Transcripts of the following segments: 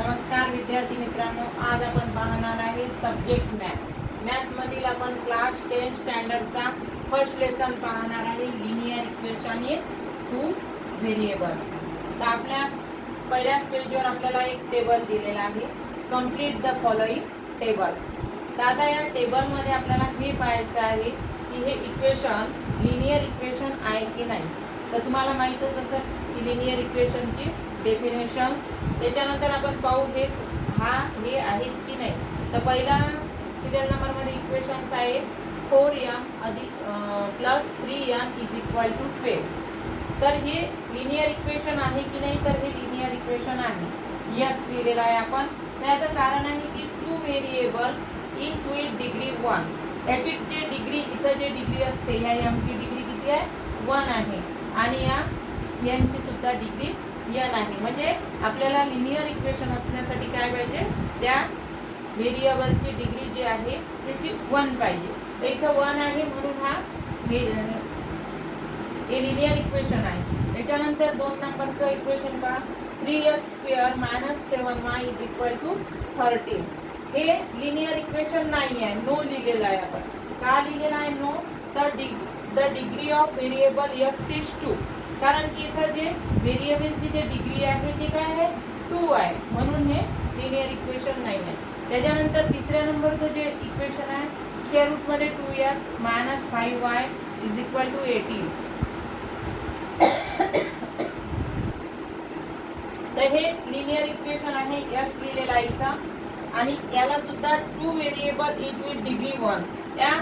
नमस्कार विद्यार्थी मित्रांनो, आज आपण पाहणार आहे सब्जेक्ट मॅथ मधील आपण क्लास 10 स्टँडर्डचा फर्स्ट लेसन पाहणार आहे लिनियर इक्वेशन इन 2 व्हेरिएबल्स। तर आपल्या पहिल्या पेजवर आपल्याला एक टेबल दिलेला आहे, कंप्लीट द फॉलोइंग टेबल्स। तर आता या टेबल मध्ये आपल्याला हे पाहायचं आहे की हे इक्वेशन लिनियर इक्वेशन आहे की नाही। तर तुम्हाला माहितच असेल की लिनियर इक्वेशनची डेफिनेशन्स, त्याच्यानंतर आपण पाहू हे आहेत की नाही। तर पहिला सिरियल नंबर मध्ये इक्वेशन्स आहे 4m plus 3n is equal to 12। तर हे लिनियर इक्वेशन आहे की नाही, तर हे लिनियर इक्वेशन आहे, यस लिहिलेलं आहे आपण। त्याचं कारण आहे की 2 व्हेरिएबल इच विथ डिग्री 1, याची जे डिग्री इथं जे डिग्री असते ह्या mची डिग्री किती आहे 1 आहे आणि या n ची सुद्धा डिग्री n आहे। म्हणजे आपल्याला लिनियर इक्वेशन असण्यासाठी काय पाहिजे, त्या व्हेरिएबलची डिग्री जी आहे त्याची 1 पाहिजे। तर इथं 1 आहे म्हणून हा हे लिनियर इक्वेशन आहे। त्याच्यानंतर 2 नंबरचं इक्वेशन पहा, 3x² - 7y is equal to 13। हे लिनियर इक्वेशन नाही आहे, नो लिहिलेलं आहे आपण। का लिहिलेलं आहे नो, तर the degree of variable x is 2, कारण की इथं जे व्हेरिएबलची जे डिग्री आहे ती काय आहे 2 आहे, म्हणून हे लिनियर इक्वेशन नाही आहे। त्याच्यानंतर तिसऱ्या नंबरचं जे इक्वेशन आहे, स्क्वेअर रूट मध्ये 2x - 5y is equal to 18। तर हे लिनियर इक्वेशन आहे, यस लिहिलेलं आहे इथं। आणि याला सुद्धा 2 व्हेरिएबल इच विथ डिग्री 1, त्या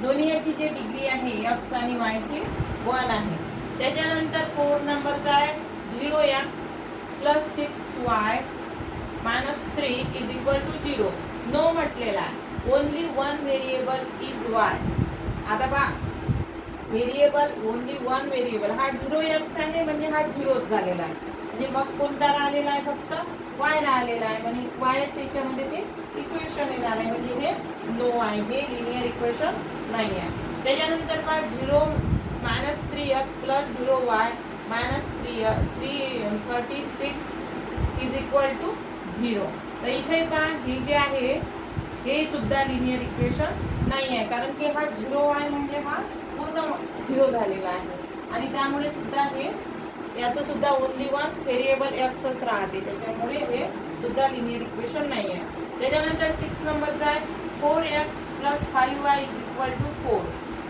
दोन्ही याची जी डिग्री आहे x आणि y ची 1 आहे। त्याच्यानंतर 4 नंबरचा आहे 0x plus 6y minus 3 is equal to 0, no म्हटलेला आहे, ओनली 1 व्हेरिएबल इज y। आता पहा व्हेरिएबल ओनली 1 व्हेरिएबल, हा 0x आहे म्हणजे हा 0च झालेला आहे, म्हणजे मग कोणता राहिलेला आहे, फक्त y राहिलेला आहे, म्हणजे y याच्यामध्ये ते इक्वेशन येणार आहे, म्हणजे हे नो आहे, हे लिनियर इक्वेशन नाही आहे। त्याच्यानंतर पहा 0 minus 3x plus 0y minus 36 is equal to 0। तर इथे पहा हे जे आहे हे सुद्धा लिनियर इक्वेशन नाही आहे, कारण की हा 0y म्हणजे हा पूर्ण 0 झालेला आहे आणि त्यामुळे सुद्धा हे याचं सुद्धा ओनली 1 व्हेरिएबल xच राहते, त्याच्यामुळे हे सुद्धा लिनियर इक्वेशन नाही आहे। त्याच्यानंतर 6 नंबरचा आहे 4x plus 5y is equal to 4,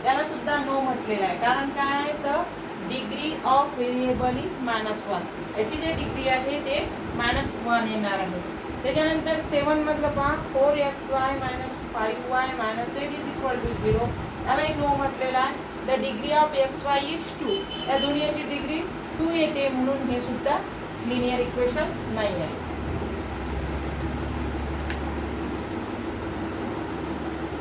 त्याला सुद्धा नो म्हटलेला आहे, कारण काय आहे तर डिग्री ऑफ व्हेरिएबल इज -1, याची जे डिग्री आहे ते -1 येणार आहे। त्याच्यानंतर 7 मधलं पहा 4xy - 5y - 8 is equal to 0, त्याला नो म्हटलेला आहे। The degree of xy is 2, या दोन्हीची डिग्री 2 येते, म्हणून हे सुद्धा लिनियर इक्वेशन नाही आहे।